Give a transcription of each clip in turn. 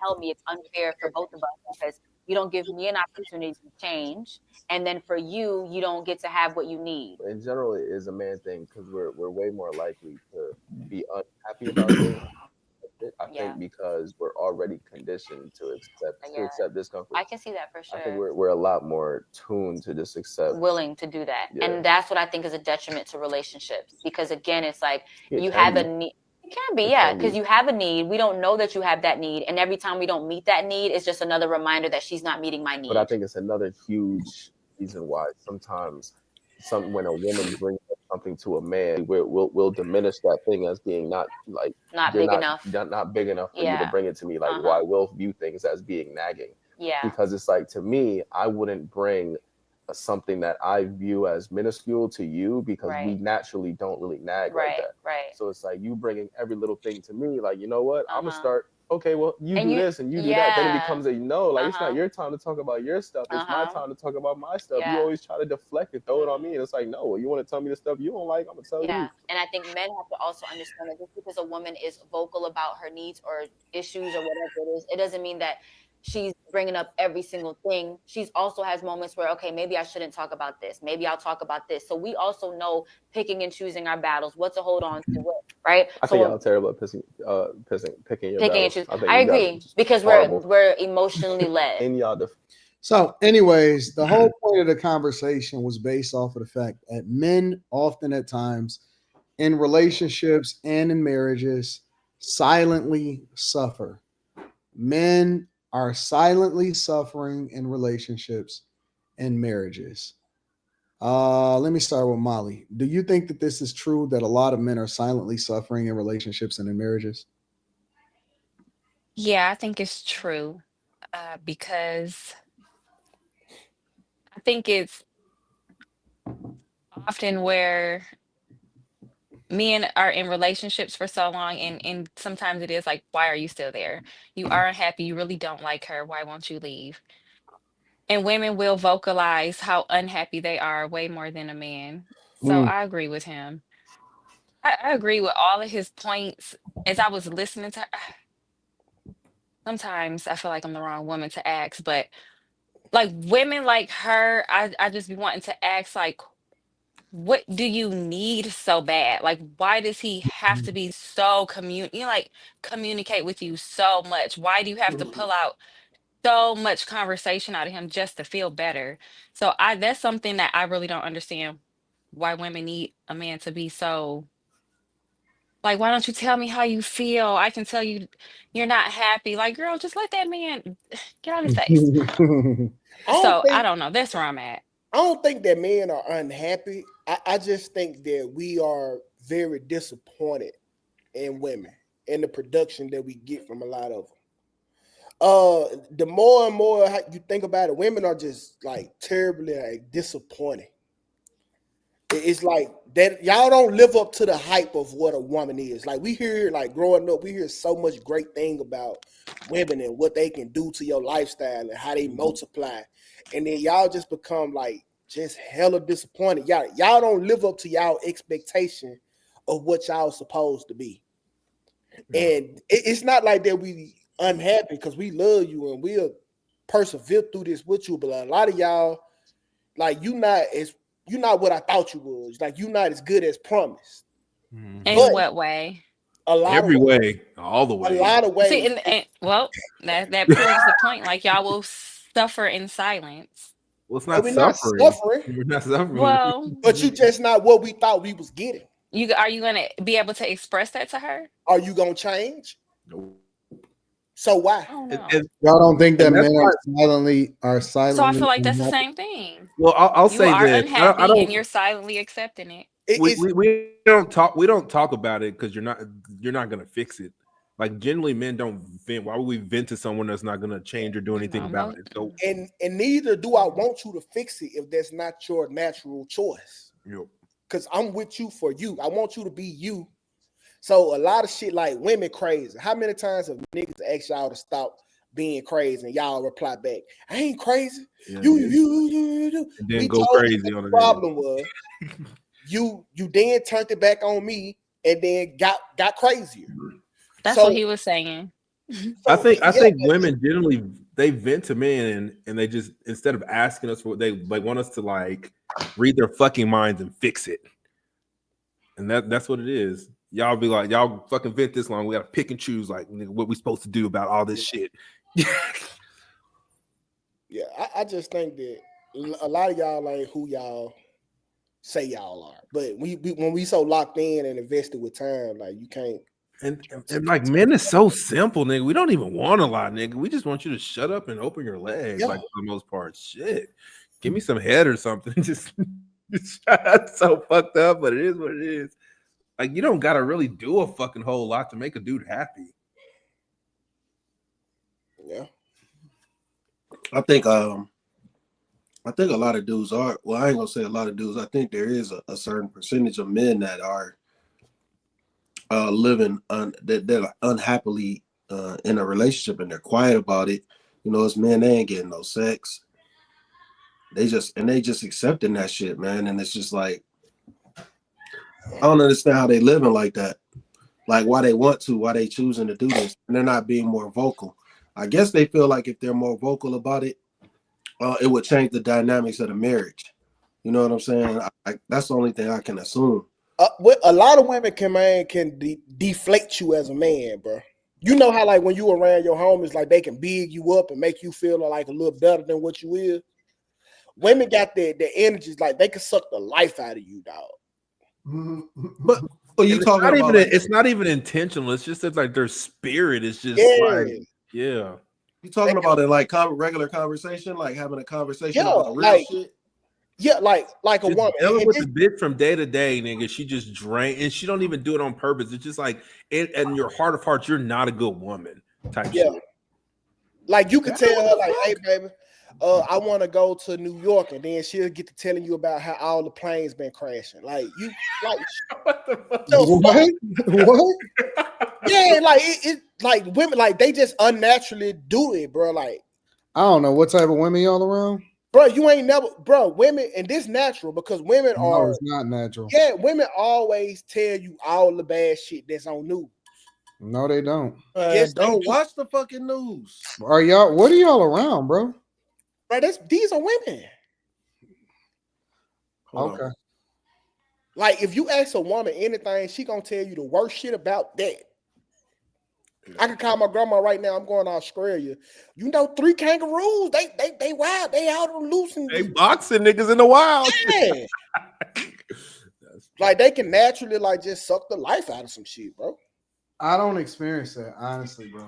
tell me it's unfair for both of us because you don't give me an opportunity to change, and then for you, you don't get to have what you need. In general, it is a man thing because we're way more likely to be unhappy about things. I Yeah, think because we're already conditioned to yeah, accept discomfort. I can see that for I think sure. we're a lot more tuned to just accept. Willing to do that, Yeah, and that's what I think is a detriment to relationships, because again, it's like it you can have a be. need. It can be, It yeah, can because be. you have a need. We don't know that you have that need, and every time we don't meet that need, it's just another reminder that she's not meeting my But I need. think it's another huge reason why sometimes when a woman brings up something to a man, we'll diminish that thing as being not like Not big enough. not big enough for you to Yeah. bring it to me. Like Uh-huh. why will view things as being nagging? Yeah. Because it's like to me, I wouldn't bring something that I view as minuscule to you because we Right. naturally don't really nag like Right. that. Right. So it's like you bringing every little thing to me, like, you know what? I'm gonna Uh-huh. start, okay, well, you And do you, this and you do that. Then it yeah. becomes a no, like it's not Uh-huh. your time to talk about your stuff. It's my Uh-huh. time to talk about my stuff. You Yeah. always try to deflect and throw it on me. And it's like, no, well, you want to tell me the stuff you don't like, I'm gonna tell Yeah. you. And I think men have to also understand that just because a woman is vocal about her needs or issues or whatever it is, it doesn't mean that she's bringing up every single thing. She's also has moments where, okay, maybe I shouldn't talk about this. Maybe I'll talk about this. So we also know picking and choosing our battles, what to hold on to, what, right? I think So y'all terrible at picking your picking and battles. choosing. I think I you guys are agree just because horrible we're emotionally led. in y'all. So, anyways, the whole point of the conversation was based off of the fact that men often at times in relationships and in marriages silently suffer. Men are silently suffering in relationships and marriages. Let me start with Molly. Do you think that this is true that a lot of men are silently suffering in relationships and in marriages? Yeah, I think it's true because I think it's often where men are in relationships for so long, and sometimes it is like, why are you still there? You are unhappy, you really don't like her, why won't you leave? And women will vocalize how unhappy they are way more than a man. So Mm. I agree with him. I agree with all of his points. As I was listening to, sometimes I feel like I'm the wrong woman to ask, but like women like her, I just be wanting to ask, like, what do you need so bad? Like, why does he have to be so like communicate with you so much? Why do you have to pull out so much conversation out of him just to feel better? So I that's something that I really don't understand, why women need a man to be so like, why don't you tell me how you feel? I can tell you you're not happy. Like, girl, just let that man get on his face. I don't So I think don't know. That's where I'm at. I don't think that men are unhappy. I just think that we are very disappointed in women and the production that we get from a lot of them. The more and more you think about it, women are just like terribly like disappointing. It's like that y'all don't live up to the hype of what a woman is. Like we hear, like growing up, we hear so much great thing about women and what they can do to your lifestyle and how they multiply, and then y'all just become like just hella disappointed. Y'all don't live up to y'all expectation of what y'all supposed to be, and it's not like that we unhappy because we love you and we'll persevere through this with you. But a lot of y'all, like you not what I thought you was. Like you not as good as promised. In But what way? a lot of Every way, all the a ways. lot of See, ways. and well, that proves the point. Like, y'all will suffer in silence. Well, it's But not we're not suffering. suffering, We're not suffering. Well, but you just not what we thought we was getting. you are you gonna be able to express that to her? Are you gonna change? Nope. So why? I don't And, know. and, Y'all don't think and that that's men why. are So I silently feel like that's the unhappy? same thing. Well, I'll You say are this. I unhappy and don't. you're silently accepting it. It's We don't talk. We don't talk about it because you're not gonna fix it. Like generally, men don't vent. Why would we vent to someone that's not gonna change or do anything Well, about it? So, and neither do I want you to fix it if that's not your natural choice. you know, Cause I'm with you for you. I want you to be you. So a lot of shit like women crazy. How many times have niggas asked y'all to stop being crazy and y'all reply back, I ain't crazy. yeah, You. and then We go told you crazy what on the a nigga. problem was. You then turned it back on me and then got crazier. that's what So he was saying. I So think yeah, women generally they vent to men and they just instead of asking us for what they want us to like read their fucking minds and fix it. And that's what it is. Y'all be like, y'all fucking vent this long. We gotta pick and choose like what we supposed to do about all this shit. yeah. I just think that a lot of y'all ain't who y'all say y'all are. But when we so locked in and invested with time, like you can't. And like men is so simple, nigga. We don't even want a lot, nigga. We just want you to shut up and open your legs, Yeah. like for the most part. Shit. Give me some head or something. just that's so fucked up, but it is what it is. Like you don't gotta really do a fucking whole lot to make a dude happy. Yeah. I think a lot of dudes are. Well, I ain't gonna say a lot of dudes. I think there is a certain percentage of men that are living that are unhappily in a relationship and they're quiet about it. You know, as men, they ain't getting no sex. They just accepting that shit, man. And it's just like I don't understand how they living like that. Like why they want to, why they choosing to do this, and they're not being more vocal. I guess they feel like if they're more vocal about it, it would change the dynamics of the marriage. You know what I'm saying? That's the only thing I can assume. A lot of women can deflate you as a man, bro. You know how like when you around your homies, like they can big you up and make you feel like a little better than what you is. Women got their energies, like they can suck the life out of you, dog. But you it's talking not about even like, it's not even intentional. It's just that like their spirit is just like yeah. You talking about in like regular conversation, like having a conversation Yeah, about real like shit? yeah, like a Just woman. dealing with the bitch from day to day, nigga. She just drain, and she don't even do it on purpose. It's just like, in your heart of hearts, you're not a good woman. Type Yeah. shit. Like you could tell her, like, hey, baby, I want to go to New York, and then she'll get to telling you about how all the planes been crashing. Like you, like what the fuck? What? Yeah, like it like women, like they just unnaturally do it, bro. Like I don't know what type of women y'all around. bro, you ain't never, bro. Women, and this natural because women No, are, it's not natural. yeah, women always tell you all the bad shit that's on news. No, they don't. Yes, they Don't do. watch the fucking news. Are y'all? What are y'all around, bro? Bro, these are women. Hold Okay. on. Like if you ask a woman anything, she gonna tell you the worst shit about that. I can call my grandma right now. I'm going to Australia. You know, 3 kangaroos. They wild. They out on loose and They boxing niggas in the wild. yeah. Like they can naturally like just suck the life out of some shit, bro. I don't experience that, honestly, bro.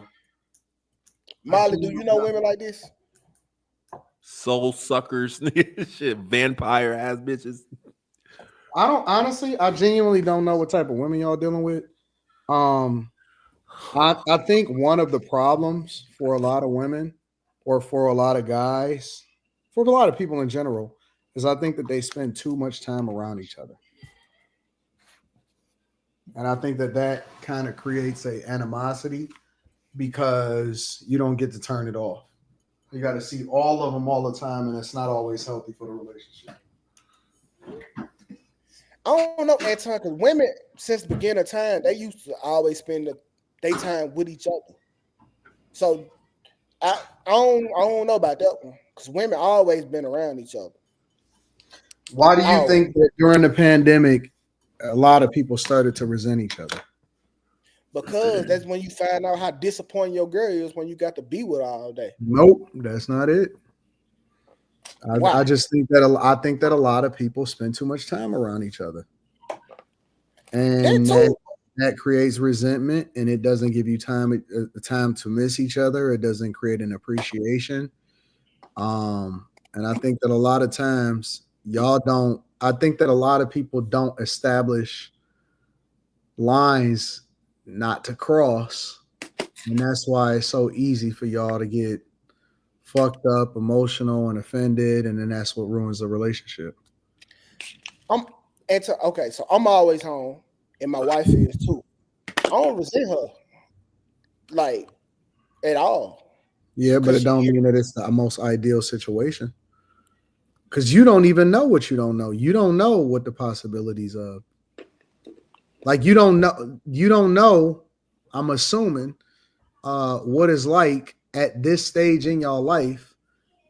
Molly, do you know women like this? Soul suckers, shit, vampire ass bitches. I don't honestly. I genuinely don't know what type of women y'all dealing with. I think one of the problems for a lot of women, or for a lot of guys, for a lot of people in general, is I think that they spend too much time around each other. And I think that kind of creates a animosity because you don't get to turn it off. You got to see all of them all the time, and it's not always healthy for the relationship. I don't know, Anton, because women since the beginning of time, they used to always spend the daytime with each other. So I don't know about that one. Because women always been around each other. Why do you Always. think that during the pandemic, a lot of people started to resent each other? Because that's when you find out how disappointing your girl is when you got to be with her all day. Nope, that's not it. Why? I just think that I think that a lot of people spend too much time around each other, and that creates resentment, and it doesn't give you time to miss each other. It doesn't create an appreciation. And I think that a lot of times y'all don't. I think that a lot of people don't establish lines not to cross, and that's why it's so easy for y'all to get fucked up, emotional, and offended, and then that's what ruins the relationship. Okay, so I'm always home, and my wife is too. I don't resent her, like at all. Yeah, but it don't mean that it's the most ideal situation. Because you don't even know what you don't know. You don't know what the possibilities of. Like you don't know. I'm assuming what it's like at this stage in your life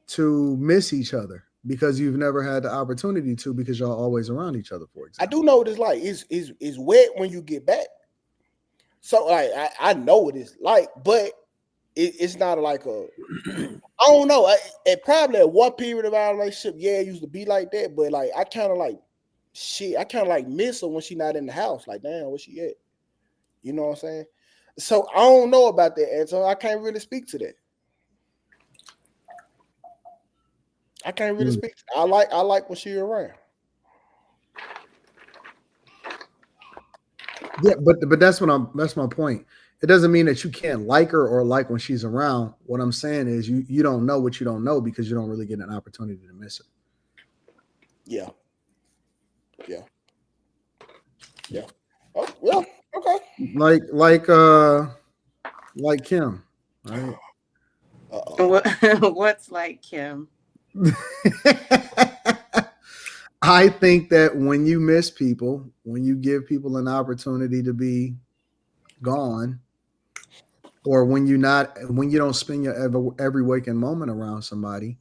to miss each other because you've never had the opportunity to because y'all always around each other, for I example. do know what it's like. It's wet when you get back. So like I know what it's like, but it's not like a I don't know. It probably at one period of our relationship, yeah, it used to be like that. But like I kind of like shit. I kind of like miss her when she not in the house. Like damn, where she at? You know what I'm saying? So I don't know about that, and so I can't really speak to that. I can't really Mm. speak. I like when she around. Yeah, but that's my point. It doesn't mean that you can't like her or like when she's around. What I'm saying is you don't know what you don't know because you don't really get an opportunity to miss her. Yeah, yeah, yeah. Oh well, okay. Like like uh like Kim, right? Uh-oh. What what's like Kim? I think that when you miss people, when you give people an opportunity to be gone, or when you don't spend your every waking moment around somebody,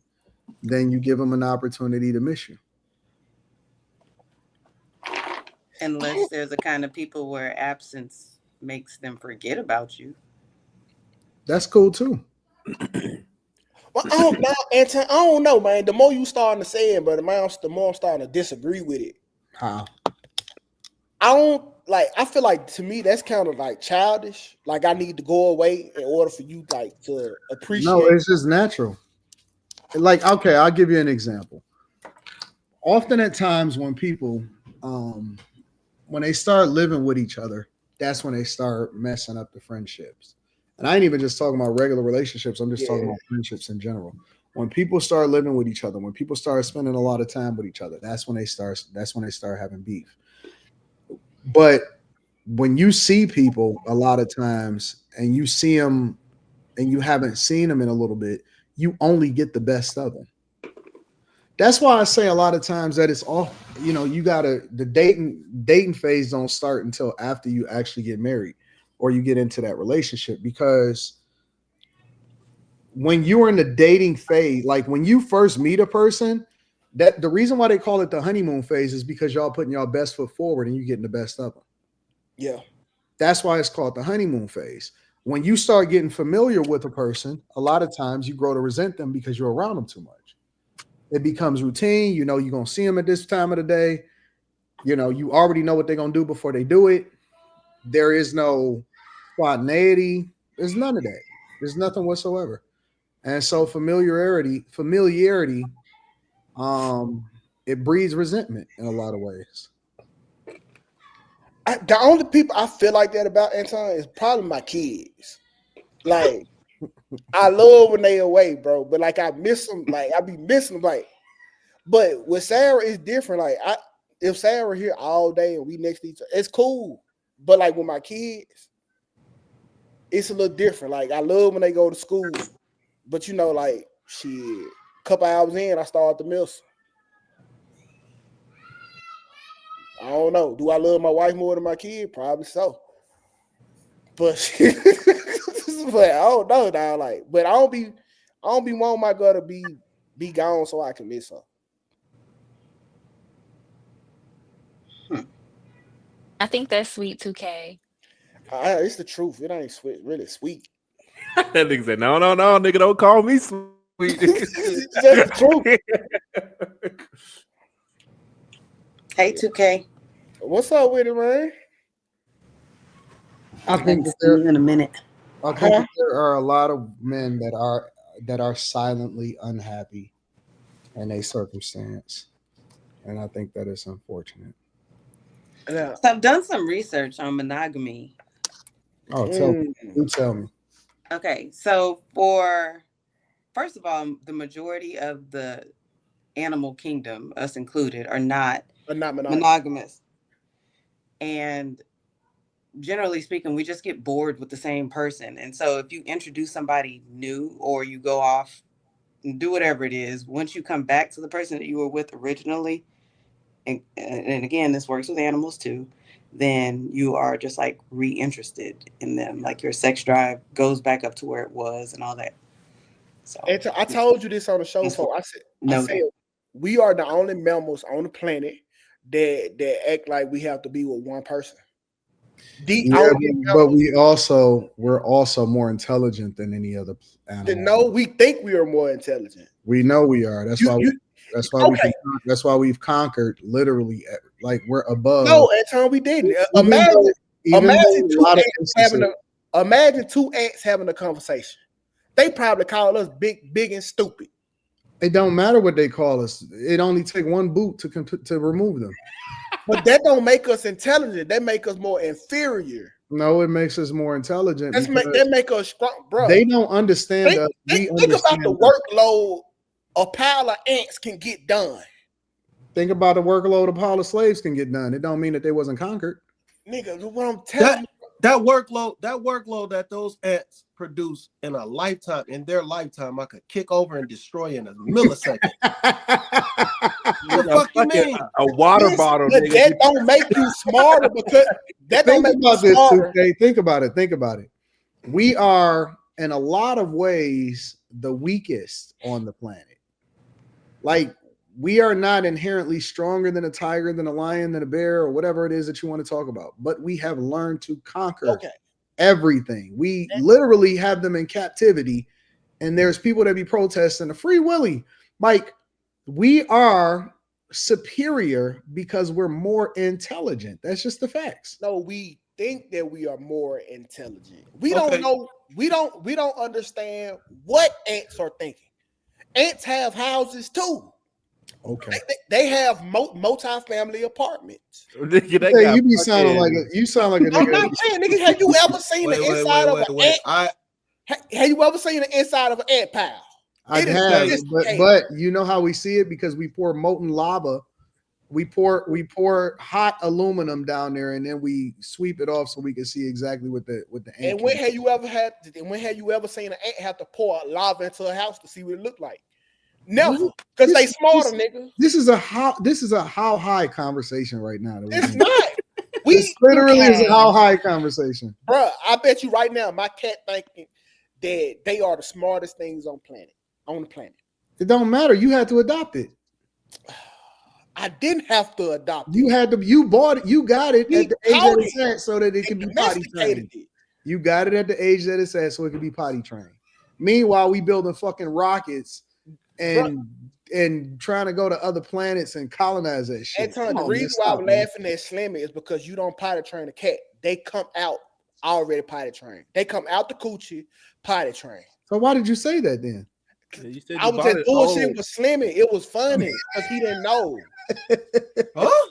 then you give them an opportunity to miss you. Unless there's a kind of people where absence makes them forget about you. That's cool too. Well, I don't know, Anton. I don't know, man. The more you starting to say it, but the more I'm starting to disagree with it. How? I don't like. I feel like to me that's kind of like childish. Like I need to go away in order for you like to No, appreciate. it's just natural. Like, okay, I'll give you an example. Often at times um when they start living with each other, that's when they start messing up the friendships. And I ain't even just talking about regular relationships, I'm just talking Yeah, about friendships in general. When people start living with each other, when people start spending a lot of time with each other, that's when they start having beef. But when you see people a lot of times and you see them and you haven't seen them in a little bit, you only get the best of them. That's why I say a lot of times that it's off. You know, you gotta the dating phase don't start until after you actually get married or you get into that relationship because when you're in the dating phase, like when you first meet a person, that the reason why they call it the honeymoon phase is because y'all putting y'all best foot forward and you getting the best of them. yeah, That's why it's called the honeymoon phase. When you start getting familiar with a person, a lot of times you grow to resent them because you're around them too much. It becomes routine. You know, you're going to see them at this time of the day. You know, you already know what they're going to do before they do it. There is no spontaneity. There's none of that. There's nothing whatsoever. And so familiarity, um, it breeds resentment in a lot of ways. the only people I feel like that about Anton is probably my kids. Like I love when they away, bro, but like I miss them. Like I be missing them. Like, but with Sarah, it's different. Like if Sarah here all day and we next to each other, it's cool. But like with my kids, it's a little different. Like I love when they go to school, but you know, like shit, couple hours in, I start to miss. I don't know. Do I love my wife more than my kid? Probably so. But but I don't know now. Like, but I don't be wanting my girl to be gone so I can miss her. Hmm. I think that's sweet 2K. It's the truth. It ain't sweet, really sweet. That nigga said, no, no, no, nigga, don't call me sweet. It's just the truth. Hey 2K. What's up with it, man? I think that Haven't seen you in a minute. I think Huh? that there are a lot of men that are silently unhappy in a circumstance, and I think that is unfortunate. Yeah. So I've done some research on monogamy. Oh, Mm, tell me. Okay, so for first of all, the majority of the animal kingdom, us included, are not but not monogamous. monogamous. And generally speaking, we just get bored with the same person. And so if you introduce somebody new or you go off and do whatever it is, once you come back to the person that you were with originally, and again, this works with animals too, then you are just like reinterested in them. Like your sex drive goes back up to where it was and all that. So I told you this on the show before. I said we are the only mammals on the planet that act like we have to be with one person. But we're also more intelligent than any other animal. No, we think we are more intelligent. We know we are. That's why we've conquered literally. Like we're above. No, Anton, we didn't. Imagine two ants having a conversation. They probably call us big and stupid. It don't matter what they call us. It only take one boot to remove them. But that don't make us intelligent. That make us more inferior. No, it makes us more intelligent. That make us strong, bro. They don't understand us. Think about the workload a pile of ants can get done. Think about the workload a pile of slaves can get done. It don't mean that they wasn't conquered. Nigga, what I'm telling you. That workload that those ants produce in a lifetime, in their lifetime, I could kick over and destroy in a millisecond. What the fuck you mean? A water bottle. But that don't make you smarter because that don't make you smarter. Okay? Think about it. We are, in a lot of ways, the weakest on the planet. Like, we are not inherently stronger than a tiger, than a lion, than a bear, or whatever it is that you want to talk about. But we have learned to conquer everything. We literally have them in captivity. And there's people that be protesting the Free Willy. Mike, we are superior because we're more intelligent. That's just the facts. No, we think that we are more intelligent. We don't know. We don't understand what ants are thinking. Ants have houses too. Okay. They have multi-family apartments. You sound like a nigga. I'm not saying, nigga, have you ever seen the inside of an ant? Have you ever seen the inside of an ant pile? I have, but you know how we see it? Because we pour molten lava. We pour hot aluminum down there, and then we sweep it off so we can see exactly what the ant. And when have you ever seen an ant have to pour lava into a house to see what it looked like? Never, because they smarter, nigga. This is a how high conversation right now. It's not. This literally is a how high conversation, bro. I bet you right now, my cat thinking that they are the smartest things on the planet. It don't matter. You had to adopt it. I didn't have to adopt it. You had to. You bought it. You got it at the age that it's at, so that it can be potty trained. You got it at the age that it's at, so it can be potty trained. Meanwhile, we building fucking rockets and trying to go to other planets and colonize that shit. Anton, the reason why I'm laughing at Slimmy is because you don't potty train a cat. They come out already potty trained. They come out the coochie potty trained. So why did you say that then? I was just bullshitting with Slimmy. It was funny because he didn't know. Huh?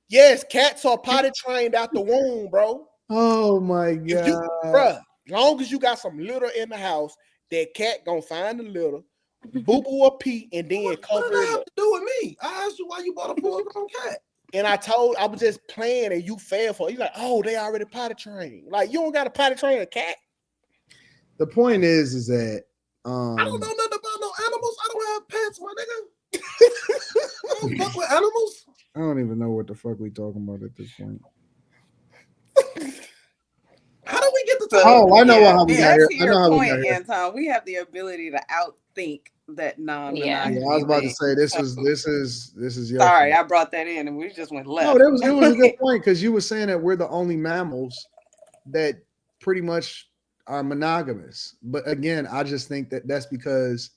Yes, cats are potty trained out the womb, bro. Oh my god, bro! Long as you got some litter in the house, that cat gonna find the litter, boo boo or pee, and then cover it up. What does that have to do with me? I asked you why you bought a full-grown cat. And I was just playing, and you fell for it. You're like, oh, they already potty trained. Like, you don't got to potty train a cat. The point is that I don't know nothing about no animals. I don't have pets, my nigga. I don't fuck with animals. I don't even know what the fuck we talking about at this point. How do we get to talk? Oh, I know how we got here. I know how we got here. Anton, we have the ability to outthink that non-monogamy. Yeah, I was about to say this is your sorry, I brought that in and we just went left. No, it was a good point because you were saying that we're the only mammals that pretty much are monogamous. But again, I just think that that's because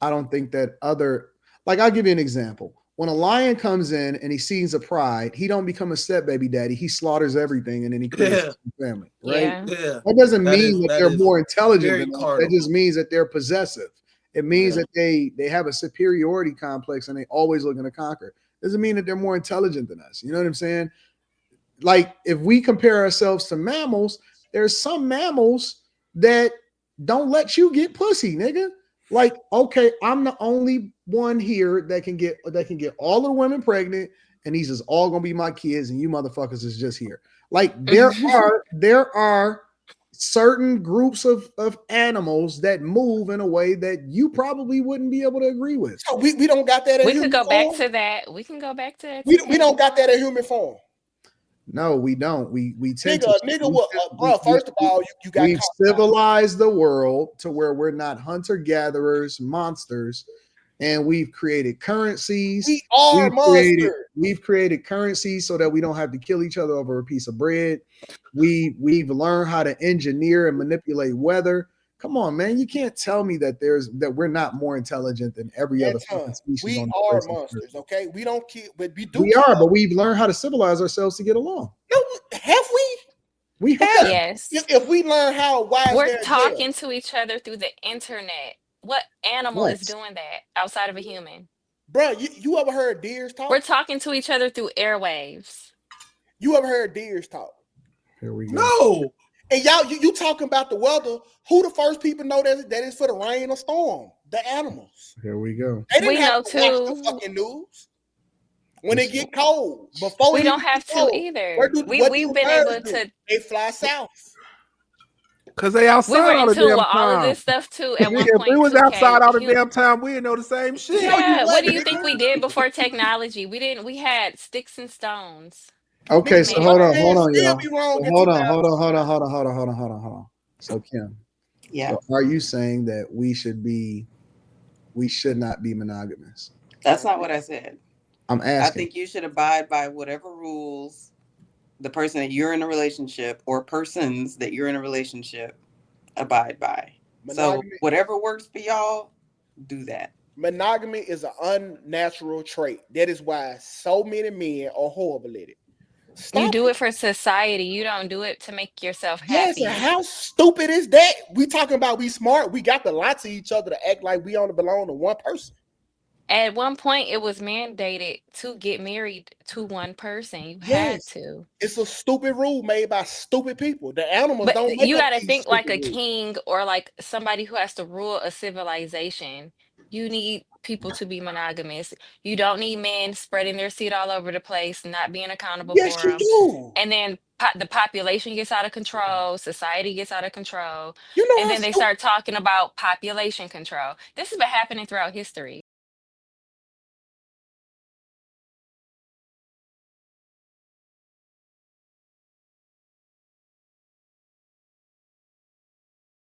I don't think that I'll give you an example. When a lion comes in and he sees a pride, he don't become a step baby daddy. He slaughters everything and then he creates a family, right? Yeah. That doesn't mean that they're more intelligent than us. That just means that they're possessive. It means that they have a superiority complex and they always looking to conquer. Doesn't mean that they're more intelligent than us. You know what I'm saying? Like if we compare ourselves to mammals, there's some mammals that don't let you get pussy, nigga. Like, okay, I'm the only one here that can get all the women pregnant, and these is all gonna be my kids, and you motherfuckers is just here. Like there are certain groups of animals that move in a way that you probably wouldn't be able to agree with. So we don't got that. We can go back to that. We can go back to that. We don't got that in human form. No, we don't. We tend Nigga, to nigga, what, bro? First of all, you got we've caught. civilized the world to where we're not hunter gatherers, monsters, and we've created currencies. We are monsters. We've created currencies so that we don't have to kill each other over a piece of bread. We've learned how to engineer and manipulate weather. Come on, man. You can't tell me that we're not more intelligent than every other fucking species We on the are face of the earth. monsters, okay? We don't kill, but we do. We are, but we've learned how to civilize ourselves to get along. No, have we? We have. Yes. If we learn how wise We're talking to each other through the internet. What animal is Yes. doing that outside of a human? Bro, you ever heard deers talk? We're talking to each other through airwaves. You ever heard deers talk? Here we go. No. And y'all, you talking about the weather? Who the first people know that is for the rain or storm? The animals. Here we go. They didn't We have know to watch the too. fucking news when it get cold. Before We it don't even have get cold, to either. what do We've been birds able do? to. They fly south. Cause they We outside were all in the tune damn with all of time. this stuff too at one If we point. was 2K. outside all the damn time, we'd know the same shit. No, you Yeah, what do wasn't, you think nigga. we did before technology? We didn't. We had sticks and stones. Okay, Nigga, so made hold it on, work. still y'all. be wrong So in hold on. 2000. So Kim, Yeah, so are you saying that we should not be monogamous? that's not what I said. I'm I asking. think you should abide by whatever rules the person that you're in a relationship or persons that you're in a relationship abide by. Monogamy, So whatever works for y'all, do that. monogamy is an unnatural trait. That is why so many men are horrible at it. Stop You do it for society. You don't do it to make yourself Yes, happy. and how stupid is that? We talking about we smart. We got to lie to each other to act like we only belong to one person. At one point, it was mandated to get married to one person. You had Yes, to. it's a stupid rule made by stupid people. The animals But don't make you up got to these think like stupid a rules. king or like somebody who has to rule a civilization. You need people to be monogamous. You don't need men spreading their seed all over the place, not being accountable Yes, for you them. do. And then the population gets out of control, society gets out of control, You know and how then they stupid. start talking about population control. This has been happening throughout history.